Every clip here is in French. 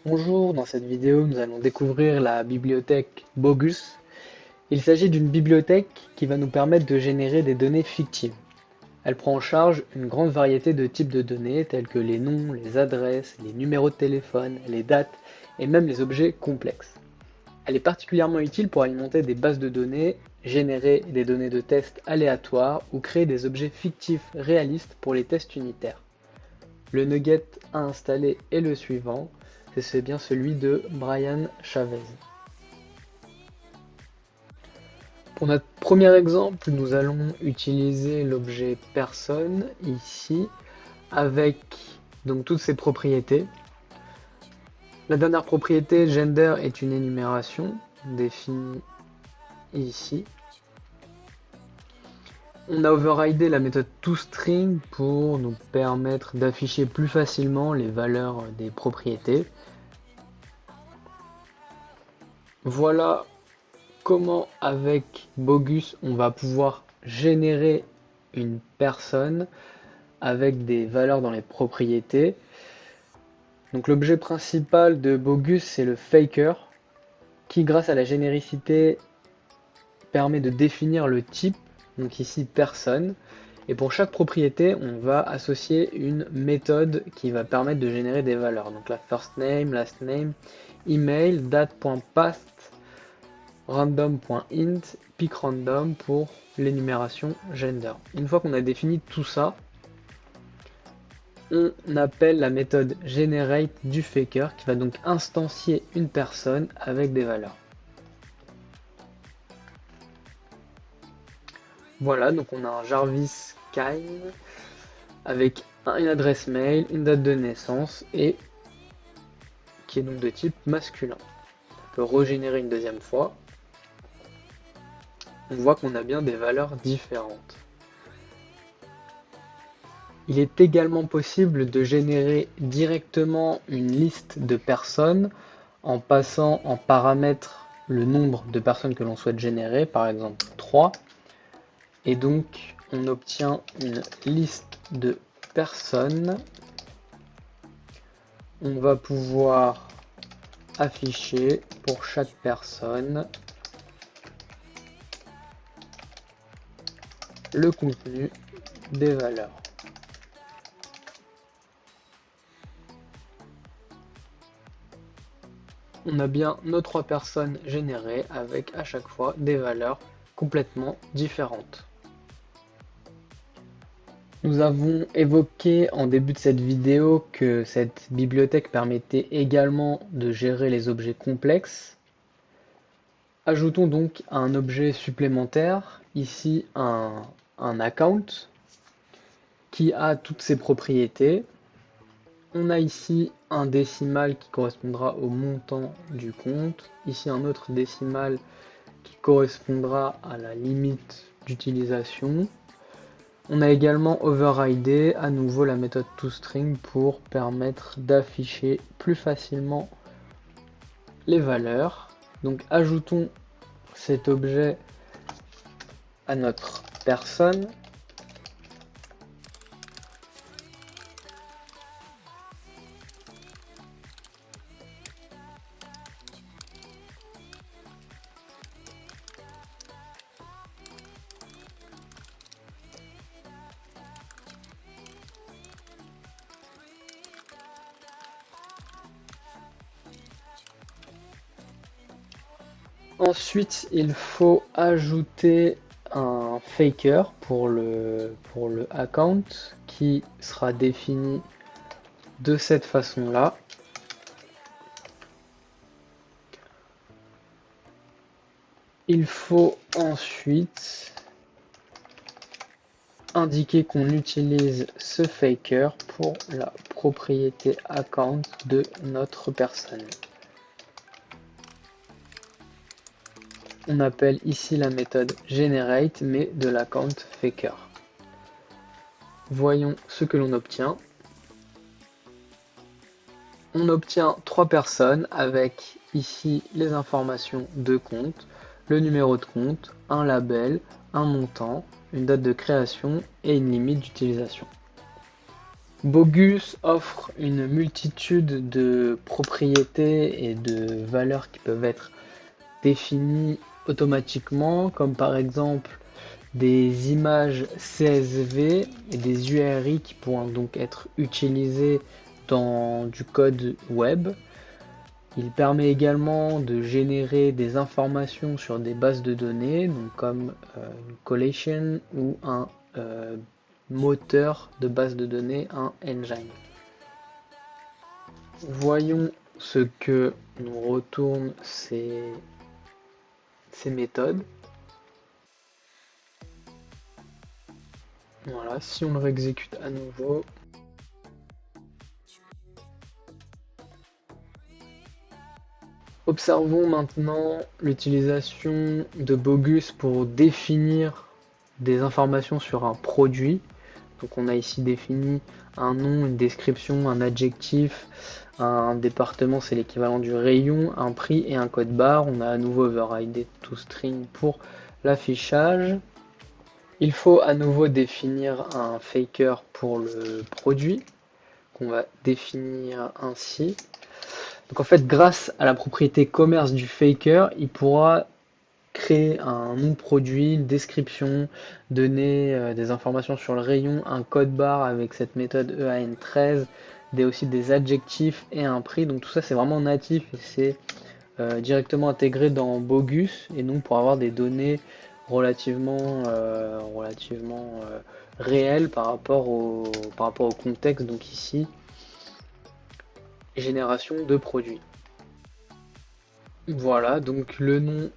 Bonjour, dans cette vidéo, nous allons découvrir la bibliothèque Bogus. Il s'agit d'une bibliothèque qui va nous permettre de générer des données fictives. Elle prend en charge une grande variété de types de données tels que les noms, les adresses, les numéros de téléphone, les dates et même les objets complexes. Elle est particulièrement utile pour alimenter des bases de données, générer des données de tests aléatoires ou créer des objets fictifs réalistes pour les tests unitaires. Le nugget à installer est le suivant, c'est bien celui de Brian Chavez. Pour notre premier exemple, nous allons utiliser l'objet personne ici avec donc toutes ses propriétés. La dernière propriété, gender, est une énumération définie ici. On a overridé la méthode toString pour nous permettre d'afficher plus facilement les valeurs des propriétés. Voilà comment avec Bogus on va pouvoir générer une personne avec des valeurs dans les propriétés. Donc l'objet principal de Bogus, c'est le faker qui, grâce à la généricité, permet de définir le type, donc ici personne. Et pour chaque propriété, on va associer une méthode qui va permettre de générer des valeurs. Donc la first name, last name, email, date.past, random.int, pickrandom pour l'énumération gender. Une fois qu'on a défini tout ça, on appelle la méthode generate du faker qui va donc instancier une personne avec des valeurs. Voilà, donc on a un Jarvis Kine avec une adresse mail, une date de naissance et qui est donc de type masculin. On peut régénérer une deuxième fois. On voit qu'on a bien des valeurs différentes. Il est également possible de générer directement une liste de personnes en passant en paramètre le nombre de personnes que l'on souhaite générer, par exemple 3. Et donc on obtient une liste de personnes. On va pouvoir afficher pour chaque personne le contenu des valeurs. On a bien nos 3 personnes générées avec à chaque fois des valeurs complètement différentes. Nous avons évoqué en début de cette vidéo que cette bibliothèque permettait également de gérer les objets complexes. Ajoutons donc un objet supplémentaire, ici un account, qui a toutes ses propriétés. On a ici un décimal qui correspondra au montant du compte, ici un autre décimal qui correspondra à la limite d'utilisation. On a également overridé à nouveau la méthode toString pour permettre d'afficher plus facilement les valeurs. Donc ajoutons cet objet à notre personne. Ensuite, il faut ajouter un faker pour le account qui sera défini de cette façon-là. Il faut ensuite indiquer qu'on utilise ce faker pour la propriété account de notre personne. On appelle ici la méthode generate mais de l'account faker. Voyons ce que l'on obtient. On obtient 3 personnes avec ici les informations de compte, le numéro de compte, un label, un montant, une date de création et une limite d'utilisation. Bogus offre une multitude de propriétés et de valeurs qui peuvent être définies automatiquement, comme par exemple des images CSV et des URI qui pourront donc être utilisées dans du code web. Il permet également de générer des informations sur des bases de données, donc comme une collation ou un moteur de base de données, un engine. Voyons ce que nous retournent ces méthodes. Voilà, si on le réexécute à nouveau, observons maintenant l'utilisation de Bogus pour définir des informations sur un produit. Donc on a ici défini un nom, une description, un adjectif, un département, c'est l'équivalent du rayon, un prix et un code barre. On a à nouveau overridden toString pour l'affichage. Il faut à nouveau définir un faker pour le produit, qu'on va définir ainsi. Donc en fait, grâce à la propriété commerce du faker, il pourra créer un nom de produit, une description, donner des informations sur le rayon, un code barre avec cette méthode EAN13, aussi des adjectifs et un prix. Donc tout ça c'est vraiment natif et c'est directement intégré dans Bogus, et donc pour avoir des données relativement réelles par rapport au contexte. Donc ici, génération de produits. Voilà, donc le nom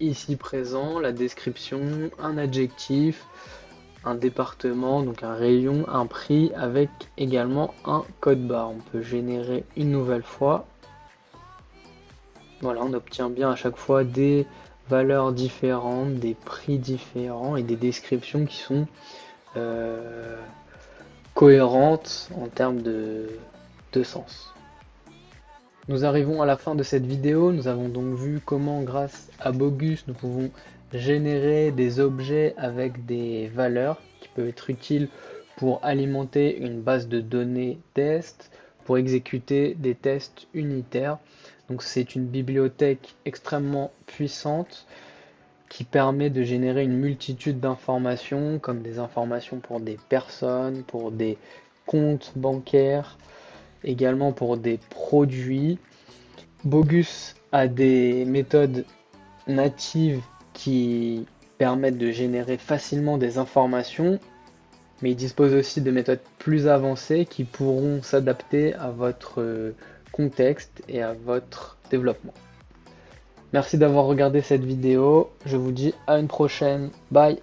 ici présent, la description, un adjectif, un département, donc un rayon, un prix, avec également un code barre. On peut générer une nouvelle fois. Voilà, on obtient bien à chaque fois des valeurs différentes, des prix différents et des descriptions qui sont cohérentes en termes de sens. Nous arrivons à la fin de cette vidéo. Nous avons donc vu comment, grâce à Bogus, nous pouvons générer des objets avec des valeurs qui peuvent être utiles pour alimenter une base de données test, pour exécuter des tests unitaires. Donc c'est une bibliothèque extrêmement puissante qui permet de générer une multitude d'informations, comme des informations pour des personnes, pour des comptes bancaires, également pour des produits. Bogus a des méthodes natives qui permettent de générer facilement des informations, mais il dispose aussi de méthodes plus avancées qui pourront s'adapter à votre contexte et à votre développement. Merci d'avoir regardé cette vidéo, je vous dis à une prochaine, bye.